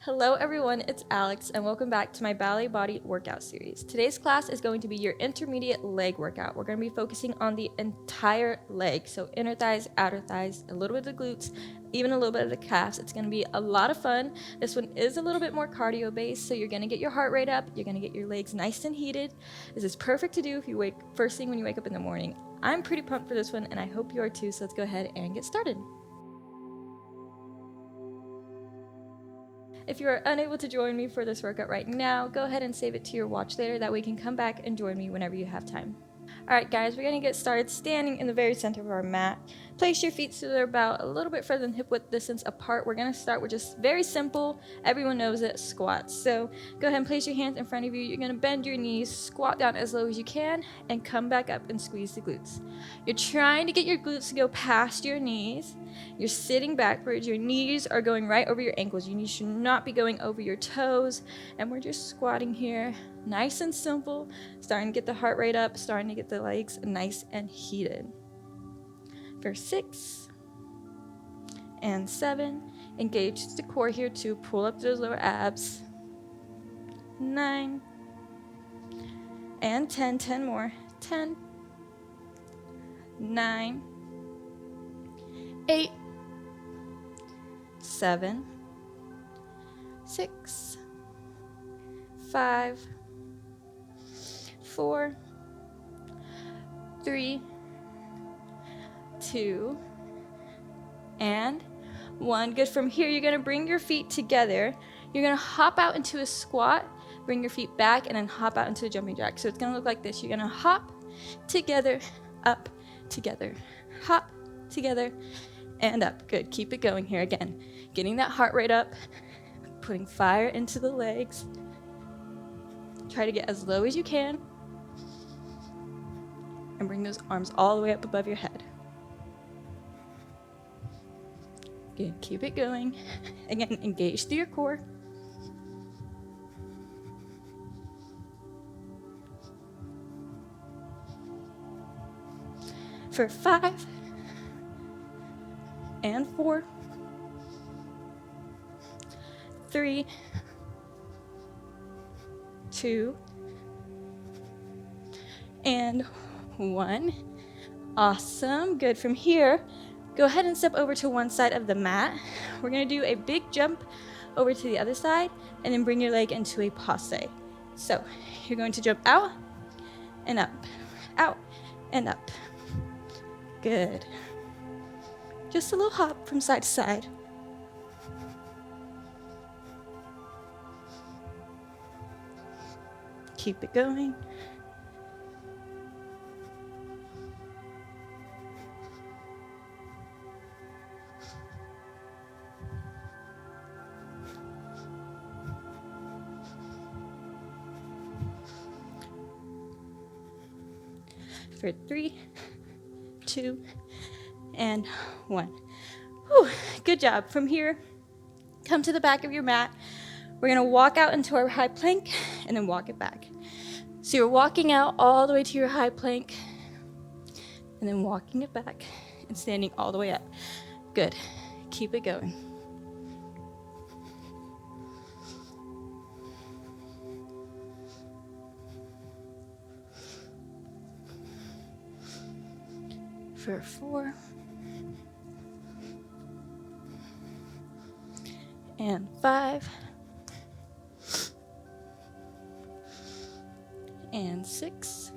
Hello everyone, it's Alex and welcome back to my Ballet Body workout series. Today's class is going to be your intermediate leg workout. We're going to be focusing on the entire leg, so inner thighs, outer thighs, a little bit of the glutes, even a little bit of the calves. It's going to be a lot of fun. This one is a little bit more cardio based, so you're going to get your heart rate up, you're going to get your legs nice and heated. This is perfect to do if you first thing when you wake up in the morning. I'm pretty pumped for this one and I hope you are too, so let's go ahead and get started. If you are unable to join me for this workout right now, go ahead and save it to your watch later. That way you can come back and join me whenever you have time. Alright guys, we're going to get started standing in the very center of our mat. Place your feet so they're about a little bit further than hip width distance apart. We're going to start with just very simple, everyone knows it, squats. So go ahead and place your hands in front of you. You're going to bend your knees, squat down as low as you can, and come back up and squeeze the glutes. You're trying to get your glutes to go past your knees. You're sitting backwards. Your knees are going right over your ankles. Your knees should not be going over your toes. And we're just squatting here, nice and simple, starting to get the heart rate up, starting to get the legs nice and heated. For 6 and 7, engage the core here to pull up those lower abs. 9 and 10, 10 more. 10, 9, 8, 7, 6, 5, 4, 3, 2, and 1. Good. From here, you're going to bring your feet together. You're going to hop out into a squat, bring your feet back, and then hop out into a jumping jack. So it's going to look like this. You're going to hop together, up, together, hop, together, and up. Good. Keep it going here again. Getting that heart rate up, putting fire into the legs. Try to get as low as you can, and bring those arms all the way up above your head. Good. Keep it going. Again, engage through your core. For 5 and 4, 3, 2, and 1. Awesome. Good. From here, go ahead and step over to one side of the mat. We're going to do a big jump over to the other side and then bring your leg into a Posse. So you're going to jump out and up, out and up. Good. Just a little hop from side to side. Keep it going. For 3, 2, and 1. Whew, good job. From here, come to the back of your mat. We're going to walk out into our high plank and then walk it back. So you're walking out all the way to your high plank and then walking it back and standing all the way up. Good. Keep it going. For 4 and 5 and 6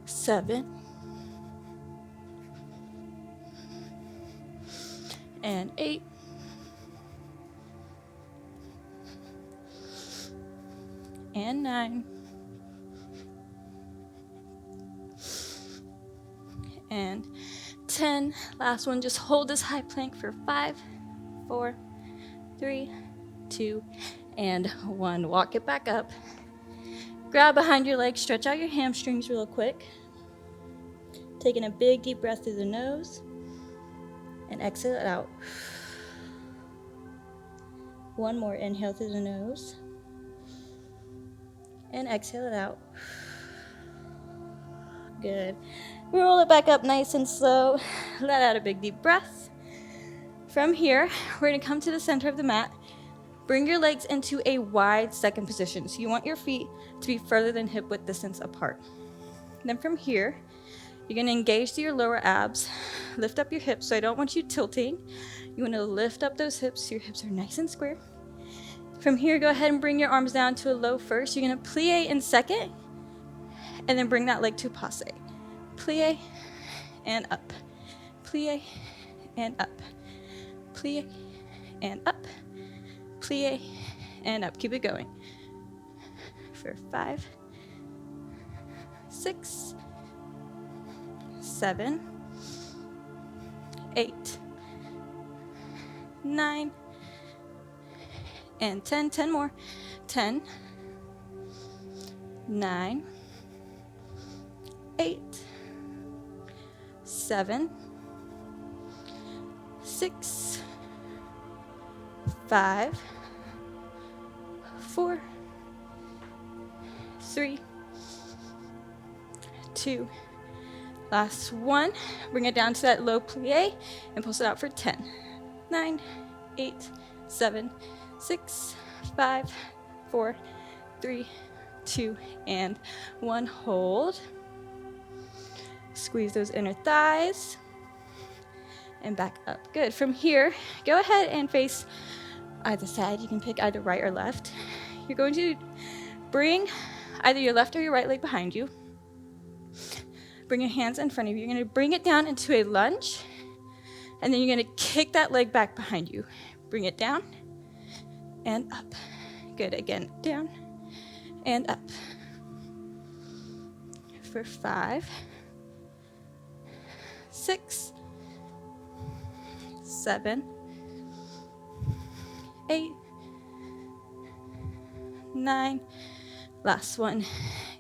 7 and 8 and 9 and 10. Last one, just hold this high plank for 5, 4, 3, 2, and 1. Walk it back up. Grab behind your legs, stretch out your hamstrings real quick. Taking a big deep breath through the nose and exhale it out. One more, inhale through the nose and exhale it out. Good. Roll it back up nice and slow. Let out a big deep breath. From here, we're gonna come to the center of the mat. Bring your legs into a wide second position. So you want your feet to be further than hip width distance apart. Then from here, you're gonna engage through your lower abs. Lift up your hips. So I don't want you tilting. You wanna lift up those hips so your hips are nice and square. From here, go ahead and bring your arms down to a low first. You're gonna plie in second, and then bring that leg to Posse. Plie and up. Plie and up. Plie and up. Plie and up. Keep it going. For 5, 6, 7, 8, 9, and 10. 10 more. 10, 9, 8, 7, 6, 5, 4, 3, 2, last one. Bring it down to that low plie and pulse it out for 10, 9, 8, 7, 6, 5, 4, 3, 2, and 1. Hold. Squeeze those inner thighs and back up. Good. From here, go ahead and face either side. You can pick either right or left. You're going to bring either your left or your right leg behind you. Bring your hands in front of you. You're going to bring it down into a lunge, and then you're going to kick that leg back behind you. Bring it down and up. Good. Again, down and up. For 5, 6, 7, 8, 9, last one,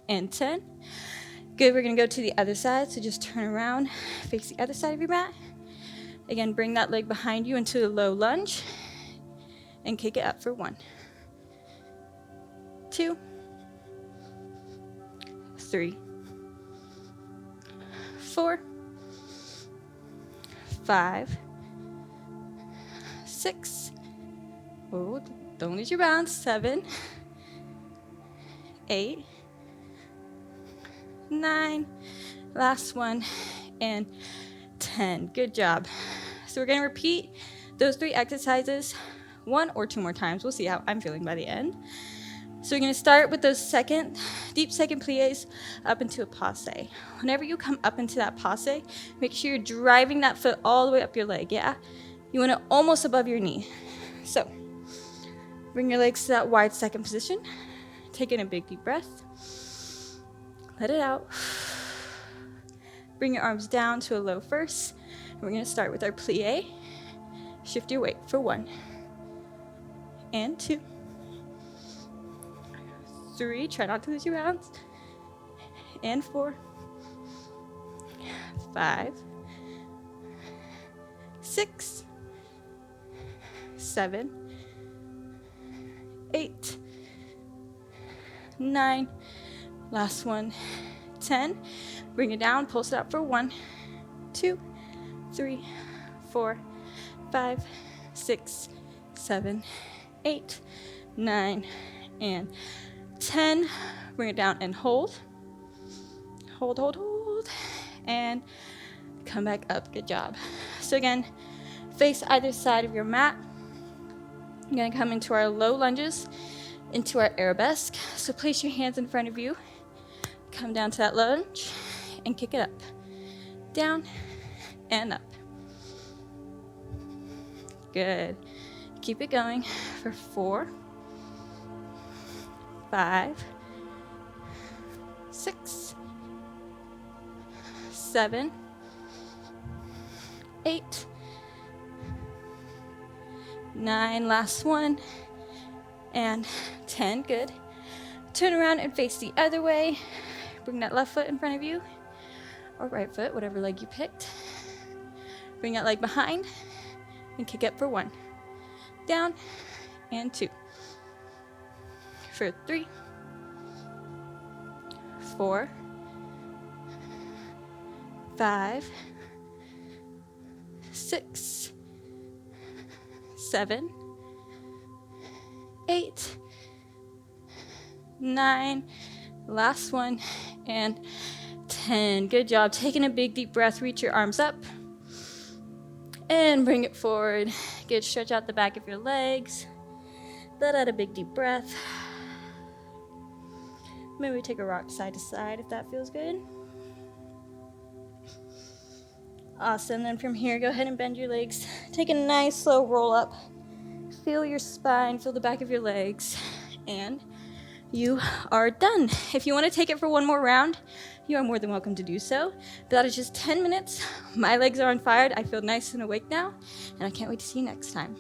and 10. Good, we're gonna go to the other side, so just turn around, face the other side of your mat. Again, bring that leg behind you into a low lunge, and kick it up for 1, 2, 3, 4, 5, 6, oh, don't lose your balance, 7, 8, 9, last one, and 10. Good job. So we're going to repeat those 3 exercises 1 or 2 more times. We'll see how I'm feeling by the end. So we're going to start with those deep second plies up into a passe. Whenever you come up into that passe, make sure you're driving that foot all the way up your leg, yeah? You want it almost above your knee. So bring your legs to that wide second position. Take in a big deep breath. Let it out. Bring your arms down to a low first. And we're going to start with our plie. Shift your weight for 1 and 2. 3, try not to lose your balance, and 4, 5, 6, 7, 8, 9, last one, 10. Bring it down, pulse it up for 1, 2, 3, 4, 5, 6, 7, 8, 9, and 10. Bring it down and hold. Hold, hold, hold. And come back up. Good job. So again, face either side of your mat. I'm going to come into our low lunges, into our Arabesque. So place your hands in front of you. Come down to that lunge and kick it up. Down and up. Good. Keep it going for 4, 5, 6, 7, 8, 9, last one, and 10. Good. Turn around and face the other way. Bring that left foot in front of you, or right foot, whatever leg you picked. Bring that leg behind and kick up for 1. Down and 2. For 3, 4, 5, 6, 7, 8, 9, last one, and 10. Good job. Taking a big deep breath, reach your arms up and bring it forward. Good, stretch out the back of your legs. Let out a big deep breath. Maybe take a rock side to side if that feels good. Awesome. Then from here, go ahead and bend your legs. Take a nice slow roll up. Feel your spine, feel the back of your legs, and you are done. If you want to take it for one more round, you are more than welcome to do so. But that is just 10 minutes. My legs are on fire. I feel nice and awake now, and I can't wait to see you next time.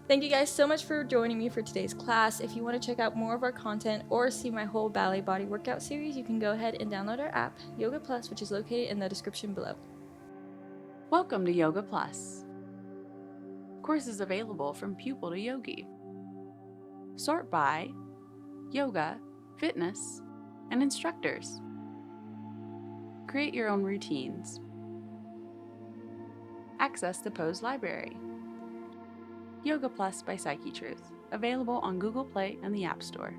Thank you guys so much for joining me for today's class. If you want to check out more of our content or see my whole ballet body workout series, you can go ahead and download our app, Yoga Plus, which is located in the description below. Welcome to Yoga Plus. Courses available from pupil to yogi. Sort by yoga, fitness, and instructors. Create your own routines. Access the pose library. Yoga Plus by Psyche Truth, available on Google Play and the App Store.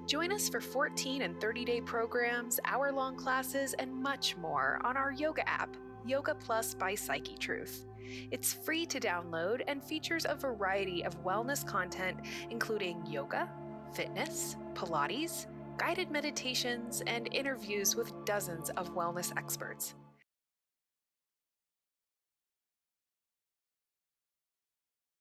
Join us for 14 and 30-day programs, hour-long classes, and much more on our yoga app, Yoga Plus by Psyche Truth. It's free to download and features a variety of wellness content, including yoga, fitness, Pilates, guided meditations, and interviews with dozens of wellness experts.